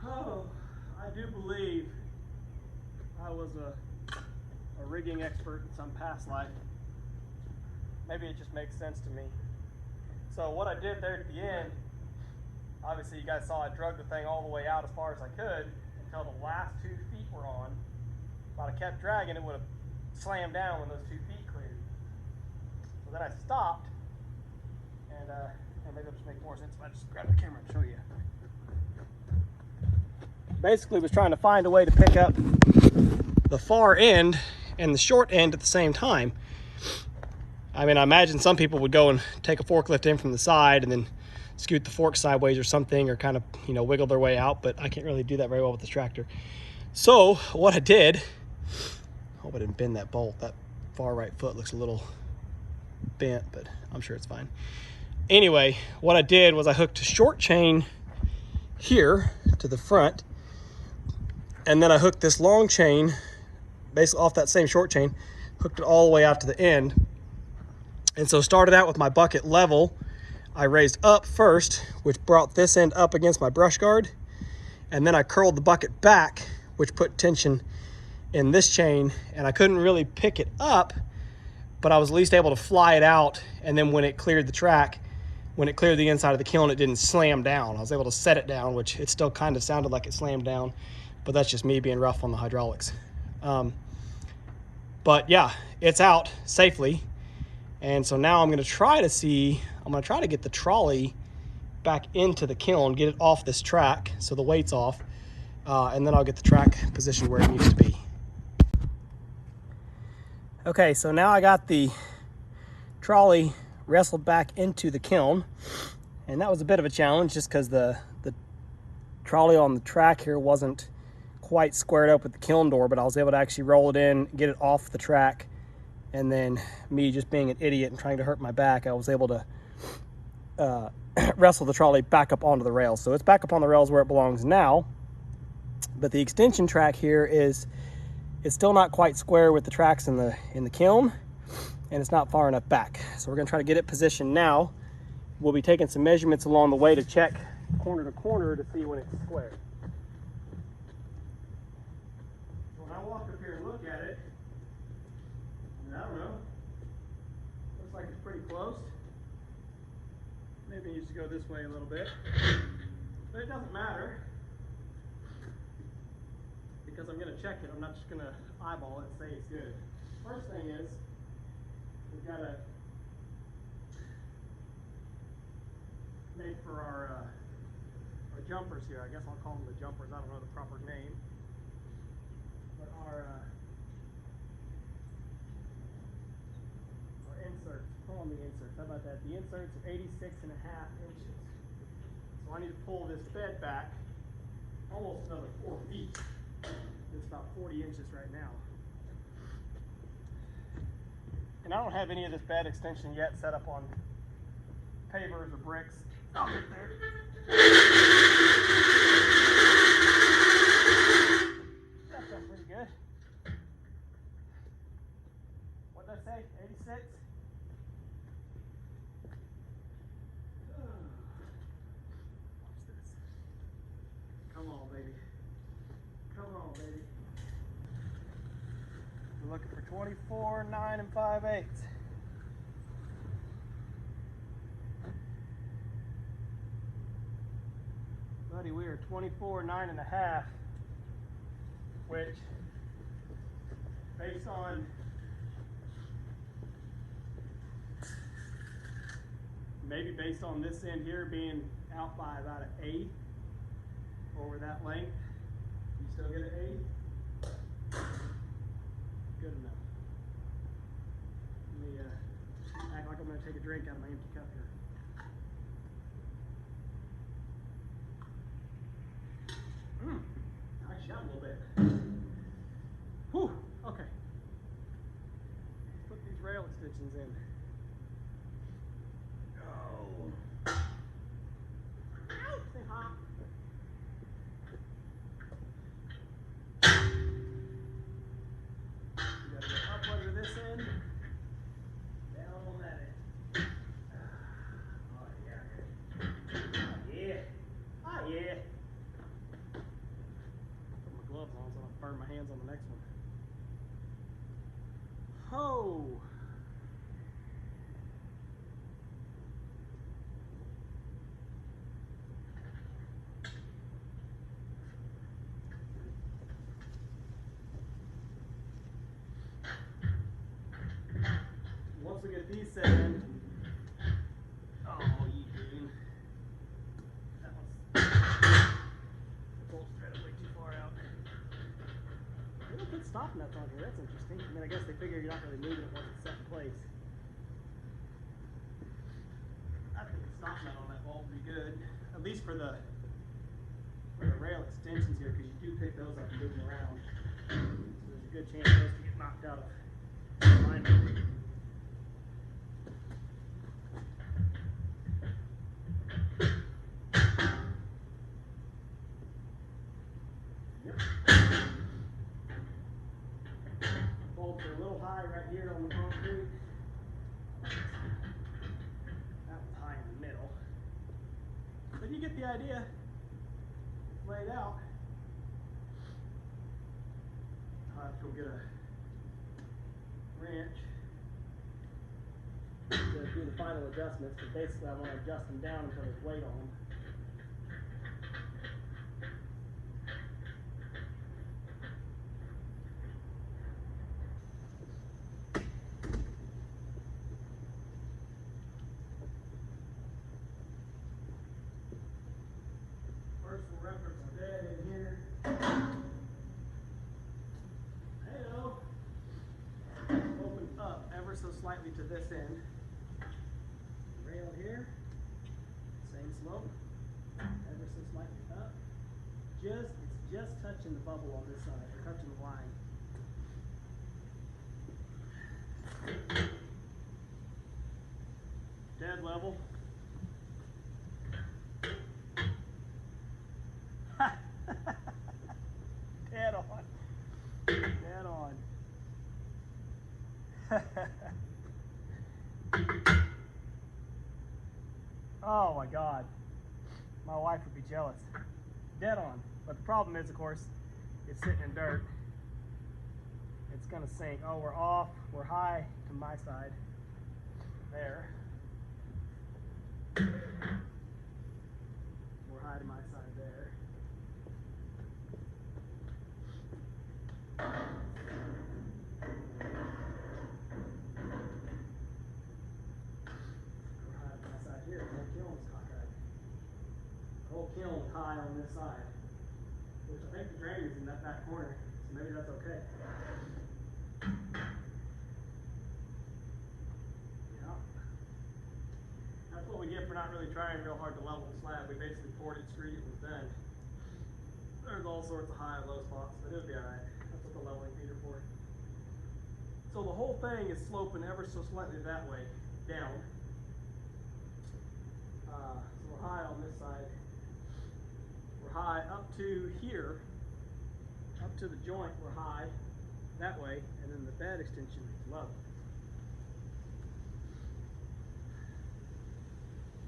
Oh, I do believe I was a rigging expert in some past life. Maybe it just makes sense to me. So what I did there at the end, obviously you guys saw I drug the thing all the way out as far as I could until the last 2 feet were on. If I'd have kept dragging, it would have slammed down when those 2 feet cleared. So then I stopped, and maybe it'll just make more sense if I just grab the camera and show you. Basically was trying to find a way to pick up the far end and the short end at the same time. I mean, I imagine some people would go and take a forklift in from the side and then scoot the fork sideways or something, or kind of, you know, wiggle their way out, but I can't really do that very well with this tractor. So what I did, I hope I didn't bend that bolt. That far right foot looks a little bent, but I'm sure it's fine. Anyway, what I did was I hooked a short chain here to the front, and then I hooked this long chain basically off that same short chain, hooked it all the way out to the end. And so started out with my bucket level. I raised up first, which brought this end up against my brush guard. And then I curled the bucket back, which put tension in this chain. And I couldn't really pick it up, but I was at least able to fly it out. And then when it cleared the track, when it cleared the inside of the kiln, it didn't slam down. I was able to set it down, which it still kind of sounded like it slammed down, but that's just me being rough on the hydraulics. But yeah, it's out safely. And so now I'm going to try to get the trolley back into the kiln, get it off this track so the weight's off, and then I'll get the track positioned where it needs to be. Okay, so now I got the trolley wrestled back into the kiln, and that was a bit of a challenge just because the trolley on the track here wasn't quite squared up with the kiln door, but I was able to actually roll it in, get it off the track. And then me just being an idiot and trying to hurt my back, I was able to wrestle the trolley back up onto the rails. So it's back up on the rails where it belongs now. But the extension track here it's still not quite square with the tracks in the kiln, and it's not far enough back. So we're gonna try to get it positioned now. We'll be taking some measurements along the way to check corner to corner to see when it's square. So when I walk up here and look at it, I don't know. Looks like it's pretty close. Maybe it needs to go this way a little bit. But it doesn't matter, because I'm going to check it. I'm not just going to eyeball it and say it's good. First thing is, we've got to make for our jumpers here. I guess I'll call them the jumpers. I don't know the proper name. But our inserts, call them the inserts. How about that? The inserts are 86.5 inches. So I need to pull this bed back almost another 4 feet. It's about 40 inches right now. And I don't have any of this bed extension yet set up on pavers or bricks. I'll get there. That sounds pretty good. What did I say? 86? Come on, baby. Come on, baby. We're looking for 24, 9 5/8. Buddy, we are 24, 9 1/2, which, based on maybe based on this end here being out by about an 1/8 over that length. You still get an 1/8? Good enough. Let me act like I'm going to take a drink out of my empty cup here. I shot a little bit. Whew, okay. Let's put these rail extensions in. Oh. Ow, stay hot. You gotta go up under this end once we get these set in, oh, you dude. That one's, the bolt's threaded way too far out. They don't put stop nuts on here, that's interesting. I mean, I guess they figure you're not really moving it once it's set in place. I think the stop nut on that bolt would be good, at least for the rail extensions here, because you do pick those up and move them around. So there's a good chance those can get knocked out of alignment. Yep. Bolts are a little high right here on the concrete. That was high in the middle. But you get the idea. Laid out. I'll have to go get a wrench to do the final adjustments, but basically I want to adjust them down until there's weight on them. First we'll reference our bed in here. Hey-o. Open up ever so slightly to this end. Rail here, same slope, ever so slightly up. It's just touching the bubble on this side, or touching the line. Dead level. Dead on. Dead on. Oh my God. My wife would be jealous. Dead on. But the problem is, of course, it's sitting in dirt. It's gonna sink. Oh, we're off. We're high to my side. There. We're high to my side there. Here, the whole kiln's cockeyed. The whole kiln's high on this side, which I think the drain is in that back corner, so maybe that's okay. Yeah. That's what we get for not really trying real hard to level the slab. We basically poured it, screwed it, and was done. There's all sorts of high and low spots, but it'll be alright. That's what the leveling feet are for. So the whole thing is sloping ever so slightly that way, down. So we're high on this side. We're high up to here, up to the joint. We're high that way, and then the bed extension is low.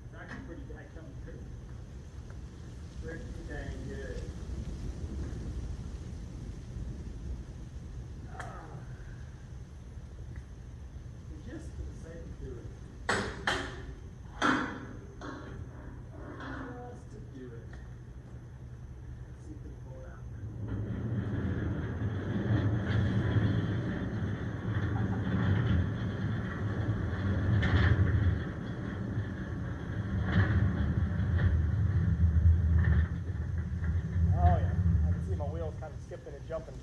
It's actually pretty dang coming through. Pretty dang good. Just for the sake of doing it. Skipping and jumping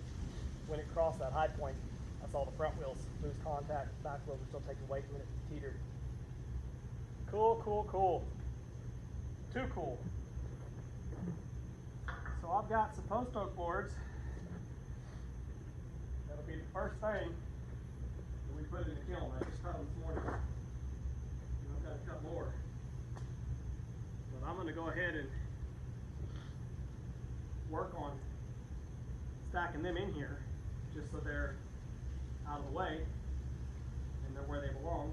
when it crossed that high point. I saw the front wheels lose contact, back wheels were still taking weight when it teetered. Cool, cool, cool. Too cool. So I've got some post oak boards. That'll be the first thing that we put in the kiln. I just cut them this morning. And I've got to cut more. But I'm going to go ahead and work on stacking them in here just so they're out of the way and they're where they belong.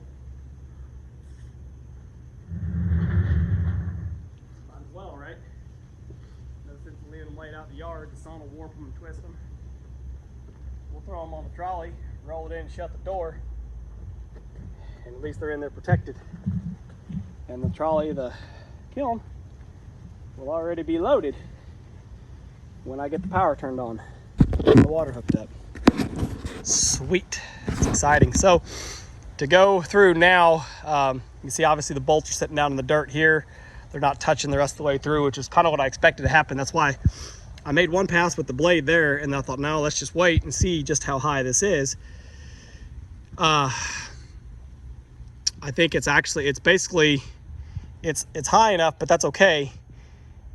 Might as well, right? No sense in leaving them laid out in the yard. The sun will warp them and twist them. We'll throw them on the trolley, roll it in, shut the door, and at least they're in there protected. And the trolley, the kiln, will already be loaded when I get the power turned on. The water hooked up. Sweet. It's exciting. So to go through now, you can see obviously the bolts are sitting down in the dirt here. They're not touching the rest of the way through, which is kind of what I expected to happen. That's why I made one pass with the blade there, and I thought, no, let's just wait and see just how high this is. I think it's basically, it's high enough, but that's okay.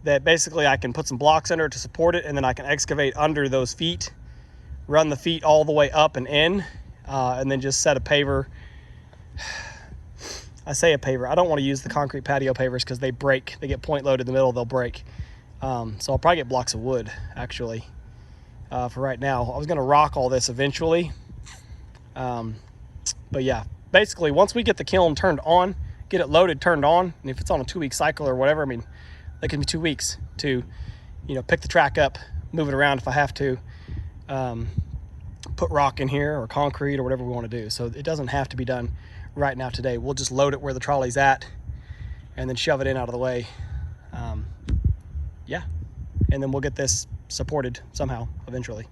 That basically I can put some blocks under it to support it, and then I can excavate under those feet, run the feet all the way up and in, and then just set a paver. I say a paver. I don't want to use the concrete patio pavers because they break. They get point loaded in the middle, they'll break. So I'll probably get blocks of wood, actually, for right now. I was going to rock all this eventually. But yeah, basically, once we get the kiln turned on, get it loaded, turned on, and if it's on a 2-week cycle or whatever, I mean, that can be 2 weeks to, you know, pick the track up, move it around if I have to, put rock in here or concrete or whatever we want to do. So it doesn't have to be done right now today. We'll just load it where the trolley's at and then shove it in out of the way. Yeah, and then we'll get this supported somehow eventually.